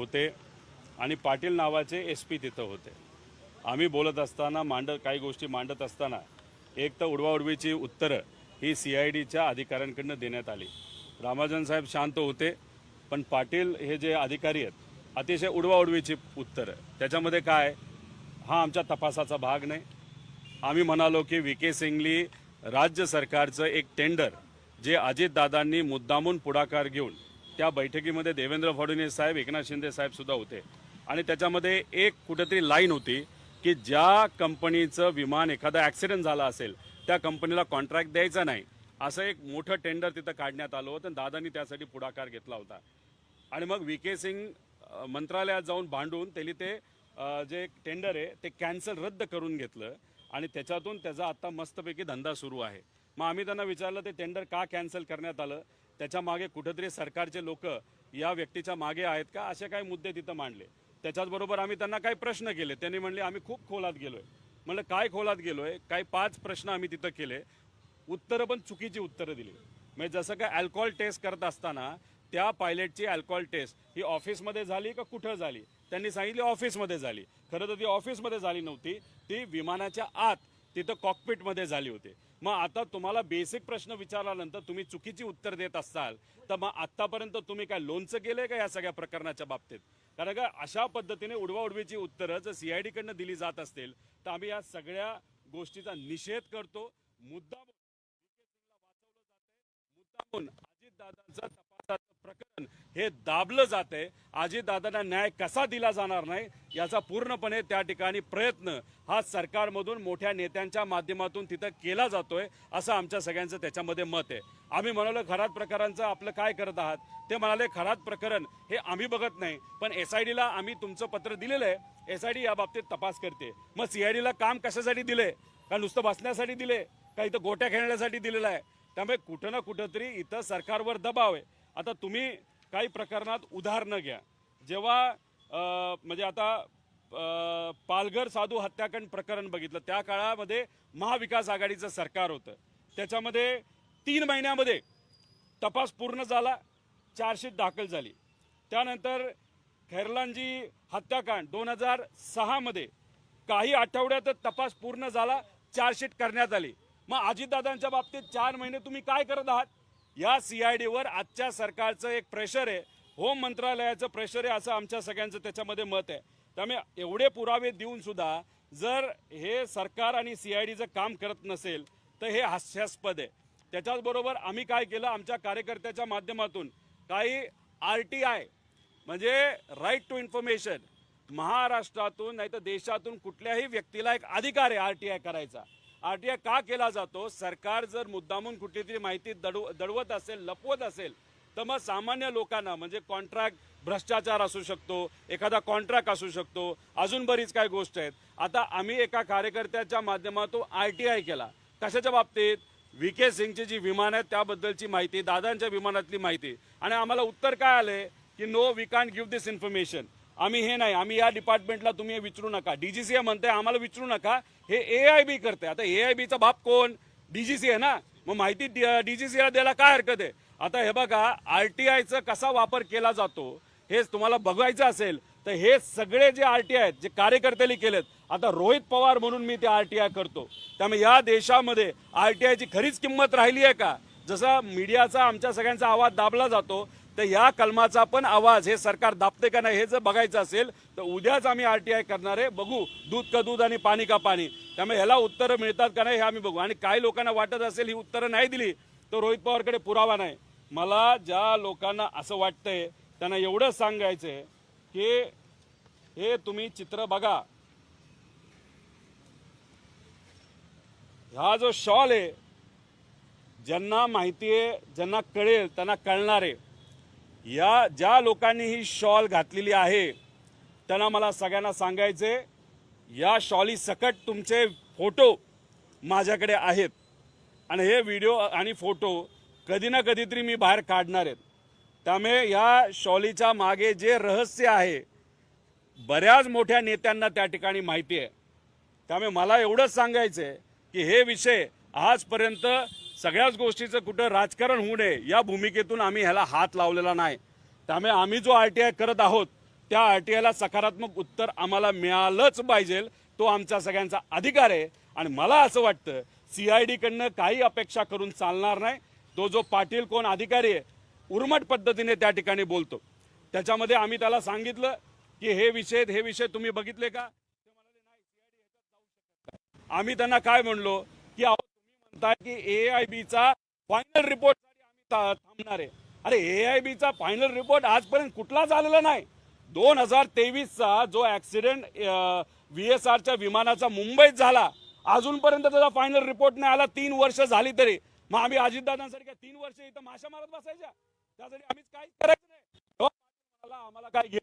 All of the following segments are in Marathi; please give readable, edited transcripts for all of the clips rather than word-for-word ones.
होते आणि पाटील नावाचे SP तिथं होते। आम्ही बोलत असताना काही गोष्टी मांडत असताना एक तर उडवाउडवीची उत्तरं ही CIDच्या अधिकाऱ्यांकडून देण्यात आली। रामाजन साहेब शांत होते, पण पाटील हे जे अधिकारी आहेत अतिशय उडवाउडवीची उत्तरं। त्याच्यामध्ये काय, हा आमच्या तपासाचा भाग नाही। आम्ही म्हणालो की VK सिंगली राज्य सरकारचं एक टेंडर जे अजितदादांनी मुद्दामून पुढाकार घेऊन त्या बैठकीमध्ये देवेंद्र फडणवीस साहेब, एकनाथ शिंदे साहेब सुद्धा होते आणि त्याच्यामध्ये एक कुठेतरी लाईन होती की ज्या कंपनीचं विमान एखादा ॲक्सिडेंट झाला असेल त्या कंपनीला कॉन्ट्रॅक्ट द्यायचा नाही, असं एक मोठं टेंडर तिथं काढण्यात आलं होतं। दादांनी त्यासाठी पुढाकार घेतला होता आणि मग VK सिंग मंत्रालयात जाऊन भांडून त्यांनी ते जे टेंडर आहे ते कॅन्सल रद्द करून घेतलं आणि त्याच्यातून त्याचा आता मस्तपैकी धंदा सुरू आहे। मग आम्ही त्यांना विचारलं ते टेंडर का कॅन्सल करण्यात आलं, त्याच्या मागे कुठेतरी सरकारचे लोक या व्यक्तीच्या मागे आहेत का, असे काही मुद्दे तिथं मांडले। त्याच्याचबरोबर आम्ही त्यांना काही प्रश्न केले, त्यांनी म्हणले आम्ही खूप खोलात गेलोय। म्हणलं काय खोलात गेलोय, काही 5 प्रश्न आम्ही तिथं केले, उत्तरं पण चुकीची उत्तरं दिली। म्हणजे जसं काय अल्कोहोल टेस्ट करत असताना त्या पायलटची अल्कोहोल टेस्ट ही ऑफिसमध्ये झाली का कुठं झाली, त्यांनी सांगितली ऑफिसमध्ये झाली। खरं तर ती ऑफिसमध्ये झाली नव्हती, ती विमानाच्या आत तिथं कॉकपिटमध्ये झाली होती। मग आता तुम्हाला बेसिक प्रश्न विचारल्यानंतर तुम्ही चुकीची उत्तर देत असाल तर मग आत्तापर्यंत तुम्ही काय लोणचं केलंय का या सगळ्या प्रकरणाच्या बाबतीत? कारण का अशा पद्धतीने उडवाउडवीची उत्तरं जर CID कडनं दिली जात असतील तर आम्ही या सगळ्या गोष्टीचा निषेध करतो। मुद्दामून अजितदादांचं तपासाचं प्रकरण हे दाबलं जाते। अजितदादांना न्याय कसा दिला जाणार नाही याचा पूर्णपणे त्या ठिकाणी प्रयत्न हा सरकारमधून मोठ्या नेत्यांच्या माध्यमातून तिथं केला जातोय, असं आमच्या सगळ्यांचं त्याच्यामध्ये मत आहे। आम्ही म्हणालो खरात प्रकारांचं आपलं काय करत आहात, ते म्हणाले खरात प्रकरण हे आम्ही बघत नाही, पण SIDला आम्ही तुमचं पत्र दिलेलं आहे, SID या बाबतीत तपास करते। मग CIDला काम कशासाठी दिले, का नुसतं बसण्यासाठी दिले, का इथं गोट्या खेळण्यासाठी दिलेलं आहे? त्यामुळे कुठं ना कुठंतरी इथं सरकारवर दबाव आहे। आता तुम्ही काही प्रकरणात उदाहरणं घ्या, जेव्हा म्हणजे आता पालघर साधू हत्याकांड प्रकरण बघितलं, त्या काळामध्ये महाविकास आघाडीचं सरकार होतं, त्याच्यामध्ये 3 महिन्यामध्ये तपास पूर्ण झाला, चार्जशीट दाखल झाली। त्यानंतर खैरलांजी हत्याकांड 2006 मध्ये काही आठवड्यातच तपास पूर्ण झाला, चार्जशीट करण्यात आली। मग अजितदादांच्या बाबतीत 4 महिने तुम्ही काय करत आहात? या CIDवर आजच्या सरकारचं एक प्रेशर आहे, होम मंत्रालयाचं प्रेशर आहे, असं आमच्या सगळ्यांचं त्याच्यामध्ये मत आहे। त्यामुळे एवढे पुरावे देऊन सुद्धा जर हे सरकार आणि CIDचं काम करत नसेल तर हे हास्यास्पद आहे। त्याच्याचबरोबर आम्ही काय केलं, आमच्या कार्यकर्त्याच्या माध्यमातून काही RTI म्हणजे राईट टू इन्फॉर्मेशन, महाराष्ट्रातून नाही तर देशातून कुठल्याही व्यक्तीला एक अधिकार आहे RTI करायचा। RTI का केला जातो, सरकार जर मुद्दामून कुठली तरी माहिती दडवत असेल, लपवत असेल तर मग सामान्य लोकांना म्हणजे कॉन्ट्रॅक्ट भ्रष्टाचार असू शकतो, एखादा कॉन्ट्रॅक्ट असू शकतो, अजून बरीच काही गोष्ट आहेत। आता आम्ही एका कार्यकर्त्याच्या माध्यमातून RTI केला, कशाच्या बाबतीत, VK सिंगची जी विमान आहेत त्याबद्दलची माहिती, दादांच्या विमानातली माहिती, आणि आम्हाला उत्तर काय आले की no we can't give this information, आम्ही हे नाही, आम्ही या डिपार्टमेंटला तुम्ही हे विचारू नका, DGCA म्हणते आम्हाला विचारू नका, हे AIB करते। आता AIBचा बाप कोण, DGCA आहे ना, मग माहिती DGCAला द्यायला काय हरकत आहे? आता हे बघा, RTIचा कसा वापर केला जातो हे तुम्हाला बघायचं असेल तर हे सगळे जे RTI आहेत जे कार्यकर्त्यांनी केलेत, आता रोहित पवार म्हणून मी ते RTI करतो। त्यामुळे या देशामध्ये RTIची खरीच किंमत राहिली आहे का? जसा मीडियाचा आमच्या सगळ्यांचा आवाज दाबला जातो तर या कलमाचा पण आवाज हे सरकार दाबते का नाही हे जर बघायचं असेल तर उद्याच आम्ही RTI करणार आहे, बघू दूध का दूध आणि पाणी का पाणी। त्यामुळे ह्याला उत्तरं मिळतात का नाही हे आम्ही बघू। आणि काही लोकांना वाटत असेल ही उत्तरं नाही दिली तर रोहित पवारकडे पुरावा नाही। मला ज्या लोकांना असं वाटतंय त्यांना एवढं सांगायचंय की हे तुम्ही चित्र बघा, हा जो शॉल आहे, ज्यांना माहिती आहे, ज्यांना कळेल त्यांना कळणार आहे। या ज्या लोकांनी ही शॉल घातलेली आहे त्यांना मला सगळ्यांना सांगायचे, या शॉली सकट तुमचे फोटो माझ्याकडे आहेत आणि हे व्हिडिओ आणि फोटो कधी ना कधीतरी मी बाहेर काढणार आहेत। त्यामुळे या शॉलीच्या मागे जे रहस्य आहे बऱ्याच मोठ्या नेत्यांना त्या ठिकाणी माहिती आहे। त्यामुळे मला एवढंच सांगायचं आहे की हे विषय आजपर्यंत सगळ्याच गोष्टीचं कुठं राजकारण होऊ नये या भूमिकेतून आम्ही ह्याला हात लावलेला नाही। त्यामुळे आम्ही जो RTI करत आहोत त्या आरटीआयला सकारात्मक उत्तर आम्हाला मिळालंच पाहिजे. तो आमचा सगळ्यांचा अधिकार आहे. आणि मला असं वाटतं CID कडनं काही अपेक्षा करून चालणार नाही. तो जो पाटील कोण अधिकारी आहे उर्मट पद्धतीने त्या ठिकाणी बोलतो. त्याच्यामध्ये आम्ही त्याला सांगितलं की हे विषय तुम्ही बघितले का? ते म्हणाले नाही, CID ह्याच्यात जाऊ शकत नाही. आम्ही त्यांना काय म्हणलो की अहो तुम्ही म्हणताय की AIBचा फायनल रिपोर्ट आम्ही थांबणार आहे. अरे AIBचा फायनल रिपोर्ट आजपर्यंत कुठलाच आलेला नाही. 2023चा जो ऍक्सिडेंट VSRच्या विमानाचा मुंबईत झाला अजूनपर्यंत त्याचा फायनल रिपोर्ट नाही आला. 3 वर्ष झाली तरी मग आम्ही अजितदादांसारख्या 3 वर्ष इथं माशा मारत बसायच्या? त्यासाठी आम्हीच काहीच करायचं नाही. आम्हाला काय घेत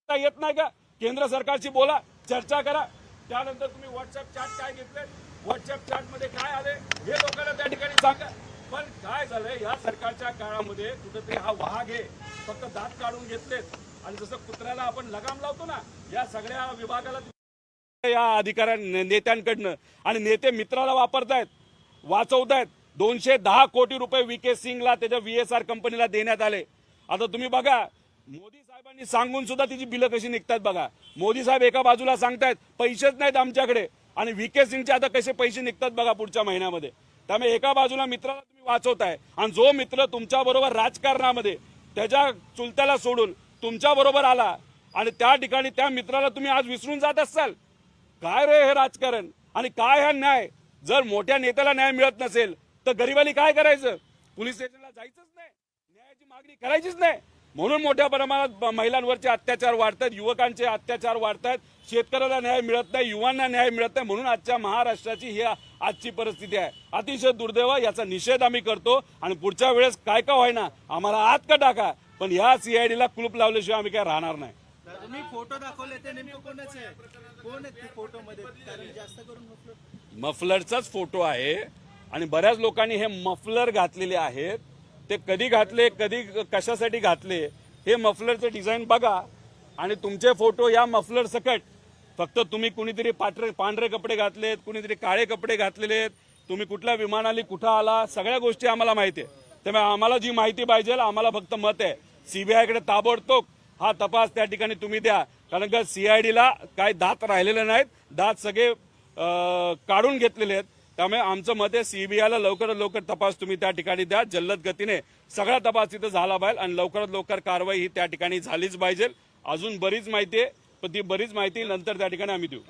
येत नाही का? केंद्र सरकारशी बोला, चर्चा करा. त्यानंतर तुम्ही व्हॉट्सअप चॅट काय घेतले, व्हॉट्सअप चॅट मध्ये काय आले हे लोकांना त्या ठिकाणी सांगा. पण काय झालंय या सरकारच्या काळामध्ये कुठेतरी हा वाघ आहे फक्त दात काढून घेतलेत. आणि जसं कुत्र्याला आपण लगाम लावतो ना, या सगळ्या विभागाला या अधिकाऱ्या नेत्यांकडनं आणि नेते मित्राला वापरतायत, वाचवतायत. 210 कोटी रुपये VK सिंगला त्याच्या VSR कंपनीला देण्यात आले. आता तुम्ही बघा मोदी साहेबांनी सांगून सुद्धा तिची बिलं कशी निघतात बघा. मोदी साहेब एका बाजूला सांगतायत पैसेच नाहीत आमच्याकडे आणि VK सिंगचे आता कसे पैसे निघतात बघा पुढच्या महिन्यामध्ये. त्यामुळे एका बाजूला मित्राला तुम्ही वाचवताय आणि जो मित्र तुमच्या बरोबर राजकारणामध्ये त्याच्या चुलत्याला सोडून तुमच्या बरोबर आला आणि त्या ठिकाणी त्या मित्राला तुम्ही आज विसरून जात असाल. काय रे हे राजकारण आणि काय हा न्याय? जर मोठ्या नेत्याला न्याय मिळत नसेल तर गरिबांनी काय करायचं? पोलीस स्टेशनला जायचंच नाही, न्यायाची मागणी करायचीच नाही. म्हणून मोठ्या प्रमाणात महिलांवरचे अत्याचार वाढतात, युवकांचे अत्याचार वाढतात, शेतकऱ्याला न्याय मिळत नाही, युवांना न्याय मिळत नाही. म्हणून आजच्या महाराष्ट्राची ही आजची परिस्थिती आहे. अतिशय दुर्दैव. याचा निषेध आम्ही करतो आणि पुढच्या वेळेस काय का होईना आम्हाला आत का टाका पण या CIDला कुलूप लावल्याशिवाय आम्ही काय राहणार नाही. तुम्ही फोटो दाखवले ते नेमकं कोणाचे आहे? कोण आहेत ते फोटो मध्ये? कारण जास्त करून मफलरचाच फोटो आहे आणि बऱ्याच लोकांनी हे मफलर घातलेले आहेत. ते कधी घातले, कधी कशासाठी घातले हे मफलरचं डिझाईन बघा आणि तुमचे फोटो या मफलर सकट. फक्त तुम्ही कुणीतरी पांढरे कपडे घातलेत, कुणीतरी काळे कपडे घातलेले आहेत, तुम्ही कुठल्या विमानाने कुठं आला, सगळ्या गोष्टी आम्हाला माहिती आहे. त्यामुळे आम्हाला जी माहिती पाहिजे आम्हाला फक्त मत आहे CBI कडे ताबडतोब हा तपास त्या ठिकाणी तुम्ही द्या. कारण का CIDला काय दात राहिलेले नाहीत, दात सगळे काढून घेतलेले आहेत. त्यामुळे आमचं मत आहे CBIला लवकरात लवकर तपास तुम्ही त्या ठिकाणी द्या. जल्लद गतीने सगळा तपास तिथं झाला पाहिजे आणि लवकरात लवकर कारवाई ही त्या ठिकाणी झालीच पाहिजे. अजून बरीच माहिती आहे पण ती बरीच माहिती नंतर त्या ठिकाणी आम्ही देऊ.